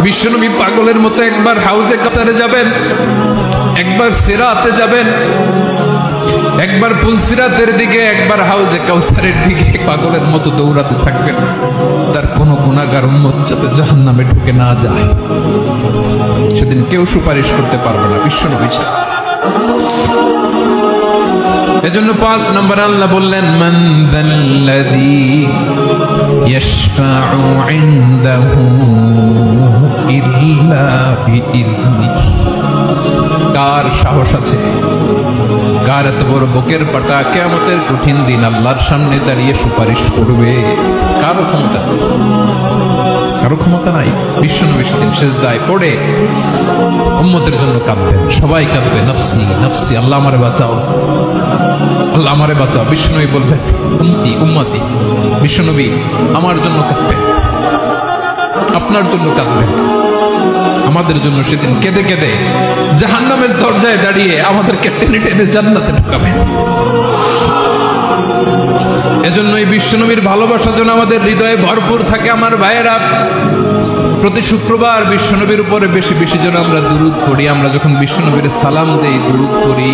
বিশ্বনবী পাগলের মতো একবার হাউজে কাসারে যাবেন, একবার সিরাতে যাবেন, একবার পুলসিরাতের দিকে, একবার হাউজে কাউসারের দিকে পাগলের মতো দৌড়াতে থাকবেন। তার কোনো গুনাহগার উম্মত যাতে জাহান্নামে ঢুকে না যায়, সেদিন কেউ সুপারিশ করতে পারবে না বিশ্বনবী ছাড়া। এজন্য 5 নম্বর আল্লাহ বললেন, মান যাল্লাযী ইয়াশফাউ ইনদাহু ইল্লা বিইযনিহি। কার সাহস আছে, কার এত বড় বুকের পাটা কিয়ামতের কঠিন দিন আল্লাহর সামনে দাঁড়িয়ে সুপারিশ করবে? কারো ক্ষমতা, কারো ক্ষমতা নাই। বিশ্বনবী সেদিন সিজদায় পড়ে উম্মতের জন্য কাঁদবেন, সবাই কাঁদবে, নফসি নফসি, আল্লাহ আমারে বাঁচাও, আল্লাহ আমারে বাঁচাও। বিশ্বনবী বলবেন, উম্মতি উম্মতি। বিশ্বনবী আমার জন্য কাঁদবেন, আপনার জন্য কাঁদবেন, আমাদের জন্য সেদিন কেঁদে কেঁদে জাহান্নামের দরজায় দাঁড়িয়ে আমাদেরকে টেনে টেনে জান্নাতে ঢুকাবেন। এজন্য এই বিশ্বনবীর ভালোবাসা যেন আমাদের হৃদয়ে ভরপুর থাকে। আমার ভাইয়েরা, প্রতি শুক্রবার বিশ্বনবীর উপরে বেশি বেশি যেন আমরা দুরূদ পড়ি। আমরা যখন বিশ্বনবীর সালাম দেই, দুরূদ পড়ি,